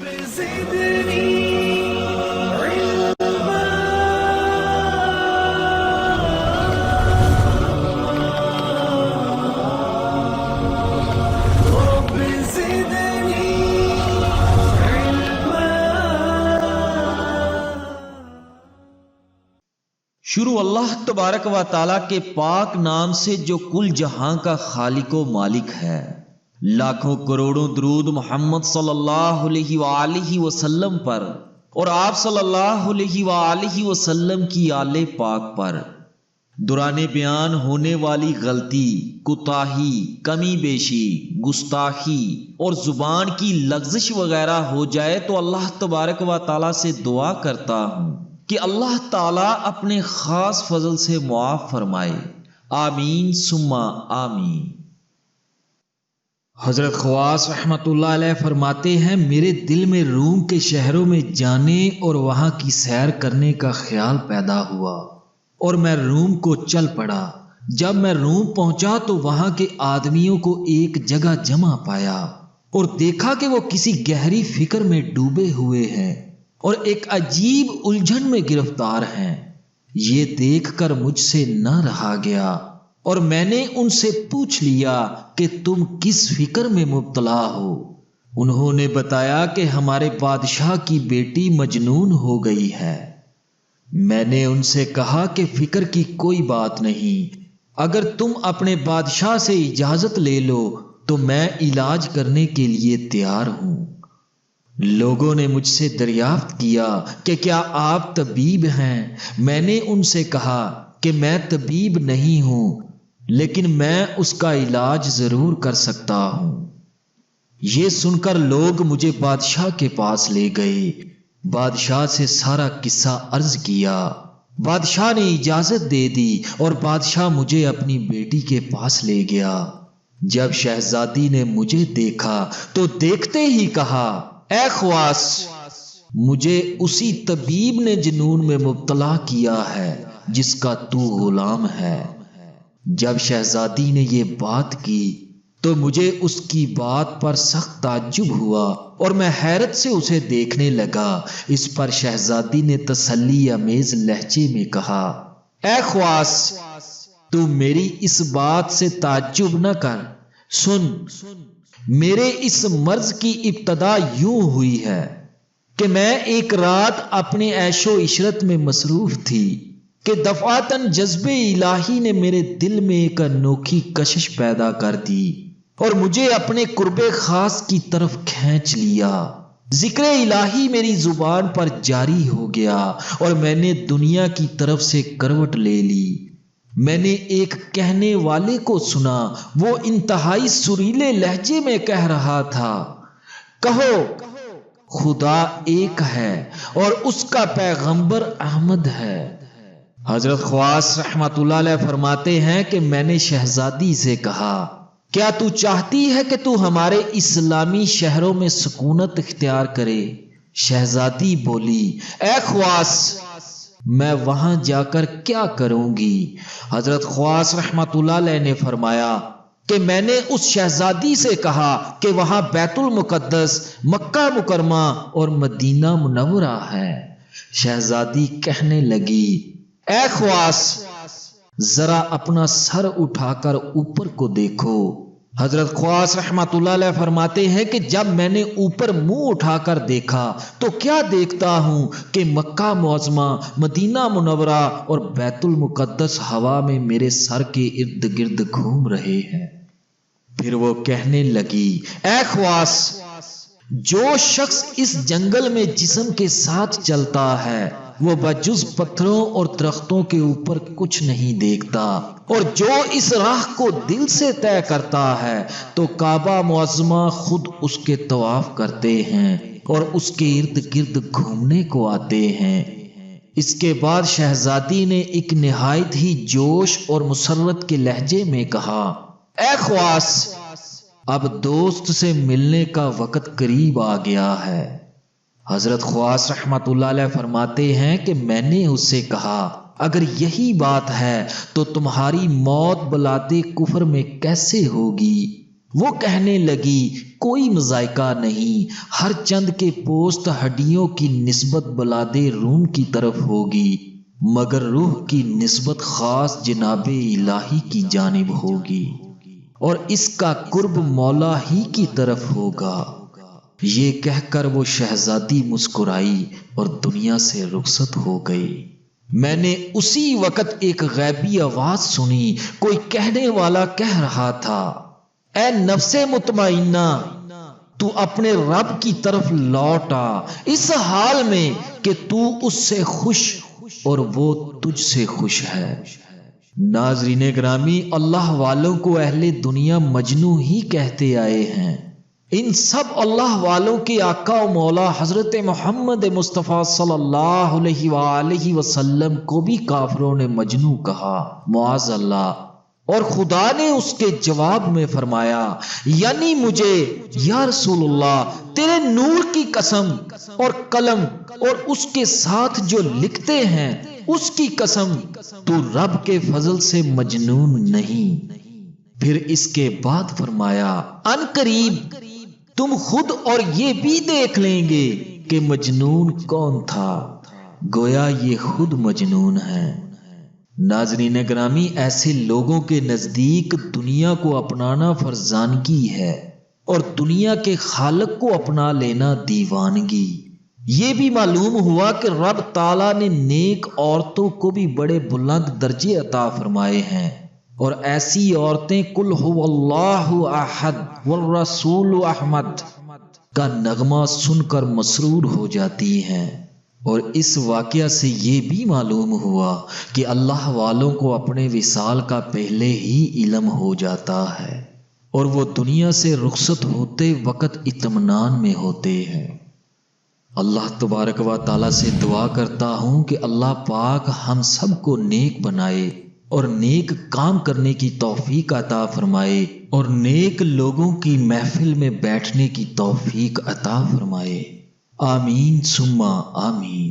شروع اللہ تبارک و تعالیٰ کے پاک نام سے جو کل جہاں کا خالق و مالک ہے۔ لاکھوں کروڑوں درود محمد صلی اللہ علیہ وآلہ وسلم پر اور آپ صلی اللہ علیہ وآلہ وسلم کی آل پاک پر۔ دوران بیان ہونے والی غلطی، کوتاہی، کمی بیشی، گستاخی اور زبان کی لغزش وغیرہ ہو جائے تو اللہ تبارک و تعالیٰ سے دعا کرتا ہوں کہ اللہ تعالیٰ اپنے خاص فضل سے معاف فرمائے، آمین ثم آمین۔ حضرت خواص رحمۃ اللہ علیہ فرماتے ہیں، میرے دل میں روم کے شہروں میں جانے اور وہاں کی سیر کرنے کا خیال پیدا ہوا اور میں روم کو چل پڑا۔ جب میں روم پہنچا تو وہاں کے آدمیوں کو ایک جگہ جمع پایا اور دیکھا کہ وہ کسی گہری فکر میں ڈوبے ہوئے ہیں اور ایک عجیب الجھن میں گرفتار ہیں۔ یہ دیکھ کر مجھ سے نہ رہا گیا اور میں نے ان سے پوچھ لیا کہ تم کس فکر میں مبتلا ہو؟ انہوں نے بتایا کہ ہمارے بادشاہ کی بیٹی مجنون ہو گئی ہے۔ میں نے ان سے کہا کہ فکر کی کوئی بات نہیں، اگر تم اپنے بادشاہ سے اجازت لے لو تو میں علاج کرنے کے لیے تیار ہوں۔ لوگوں نے مجھ سے دریافت کیا کہ کیا آپ طبیب ہیں؟ میں نے ان سے کہا کہ میں طبیب نہیں ہوں، لیکن میں اس کا علاج ضرور کر سکتا ہوں۔ یہ سن کر لوگ مجھے بادشاہ کے پاس لے گئے۔ بادشاہ سے سارا قصہ عرض کیا۔ بادشاہ نے اجازت دے دی اور بادشاہ مجھے اپنی بیٹی کے پاس لے گیا۔ جب شہزادی نے مجھے دیکھا تو دیکھتے ہی کہا، اے خواص، مجھے اسی طبیب نے جنون میں مبتلا کیا ہے جس کا تو غلام ہے۔ جب شہزادی نے یہ بات کی تو مجھے اس کی بات پر سخت تعجب ہوا اور میں حیرت سے اسے دیکھنے لگا۔ اس پر شہزادی نے تسلی آمیز لہجے میں کہا، اے خواص، تو میری اس بات سے تعجب نہ کر۔ سن، میرے اس مرض کی ابتدا یوں ہوئی ہے کہ میں ایک رات اپنے عیش و عشرت میں مصروف تھی کہ دفعتاً جذب الہی نے میرے دل میں ایک انوکھی کشش پیدا کر دی اور مجھے اپنے قرب خاص کی طرف کھینچ لیا۔ ذکر الہی میری زبان پر جاری ہو گیا اور میں نے دنیا کی طرف سے کروٹ لے لی۔ میں نے ایک کہنے والے کو سنا، وہ انتہائی سریلے لہجے میں کہہ رہا تھا، کہو خدا ایک ہے اور اس کا پیغمبر احمد ہے۔ حضرت خواص رحمۃ اللہ علیہ فرماتے ہیں کہ میں نے شہزادی سے کہا، کیا تو چاہتی ہے کہ تو ہمارے اسلامی شہروں میں سکونت اختیار کرے؟ شہزادی بولی، اے خواص، میں وہاں جا کر کیا کروں گی؟ حضرت خواص رحمۃ اللہ علیہ نے فرمایا کہ میں نے اس شہزادی سے کہا کہ وہاں بیت المقدس، مکہ مکرمہ اور مدینہ منورہ ہے۔ شہزادی کہنے لگی، اے خواص، ذرا اپنا سر اٹھا کر اوپر کو دیکھو۔ حضرت خواص رحمۃ اللہ علیہ فرماتے ہیں کہ جب میں نے اوپر منہ اٹھا کر دیکھا تو کیا دیکھتا ہوں کہ مکہ معظمہ، مدینہ منورہ اور بیت المقدس ہوا میں میرے سر کے ارد گرد گھوم رہے ہیں۔ پھر وہ کہنے لگی، اے خواص، جو شخص اس جنگل میں جسم کے ساتھ چلتا ہے وہ بجز پتھروں اور درختوں کے اوپر کچھ نہیں دیکھتا، اور جو اس راہ کو دل سے طے کرتا ہے تو کعبہ معظمہ خود اس کے طواف کرتے ہیں اور اس کے ارد گرد گھومنے کو آتے ہیں۔ اس کے بعد شہزادی نے ایک نہایت ہی جوش اور مسرت کے لہجے میں کہا، اے خواص، اب دوست سے ملنے کا وقت قریب آ گیا ہے۔ حضرت خواص رحمۃ اللہ علیہ فرماتے ہیں کہ میں نے اس سے کہا، اگر یہی بات ہے تو تمہاری موت بلاتے کفر میں کیسے ہوگی؟ وہ کہنے لگی کوئی مذائقہ نہیں، ہر چند کے پوست ہڈیوں کی نسبت بلاد روم کی طرف ہوگی، مگر روح کی نسبت خاص جناب الہی کی جانب ہوگی، اور اس کا قرب مولا ہی کی طرف ہوگا۔ یہ کہہ کر وہ شہزادی مسکرائی اور دنیا سے رخصت ہو گئی۔ میں نے اسی وقت ایک غیبی آواز سنی، کوئی کہنے والا کہہ رہا تھا، اے نفس مطمئنہ، تو اپنے رب کی طرف لوٹ آ، اس حال میں کہ تو اس سے خوش اور وہ تجھ سے خوش ہے۔ ناظرین گرامی، اللہ والوں کو اہل دنیا مجنوں ہی کہتے آئے ہیں۔ ان سب اللہ والوں کے آقا و مولا حضرت محمد مصطفیٰ صلی اللہ علیہ وآلہ وسلم کو بھی کافروں نے مجنوں کہا، معاذ اللہ، اور خدا نے اس کے جواب میں فرمایا، یعنی مجھے یا رسول اللہ تیرے نور کی قسم اور قلم اور اس کے ساتھ جو لکھتے ہیں اس کی قسم، تو رب کے فضل سے مجنون نہیں۔ پھر اس کے بعد فرمایا، ان قریب تم خود اور یہ بھی دیکھ لیں گے کہ مجنون کون تھا، گویا یہ خود مجنون ہے۔ ناظرین گرامی، ایسے لوگوں کے نزدیک دنیا کو اپنانا فرزانگی ہے اور دنیا کے خالق کو اپنا لینا دیوانگی۔ یہ بھی معلوم ہوا کہ رب تعالیٰ نے نیک عورتوں کو بھی بڑے بلند درجے عطا فرمائے ہیں، اور ایسی عورتیں قل هو اللہ احد والرسول احمد کا نغمہ سن کر مسرور ہو جاتی ہیں۔ اور اس واقعہ سے یہ بھی معلوم ہوا کہ اللہ والوں کو اپنے وصال کا پہلے ہی علم ہو جاتا ہے، اور وہ دنیا سے رخصت ہوتے وقت اطمینان میں ہوتے ہیں۔ اللہ تبارک و تعالیٰ سے دعا کرتا ہوں کہ اللہ پاک ہم سب کو نیک بنائے اور نیک کام کرنے کی توفیق عطا فرمائے، اور نیک لوگوں کی محفل میں بیٹھنے کی توفیق عطا فرمائے۔ آمین ثم آمین۔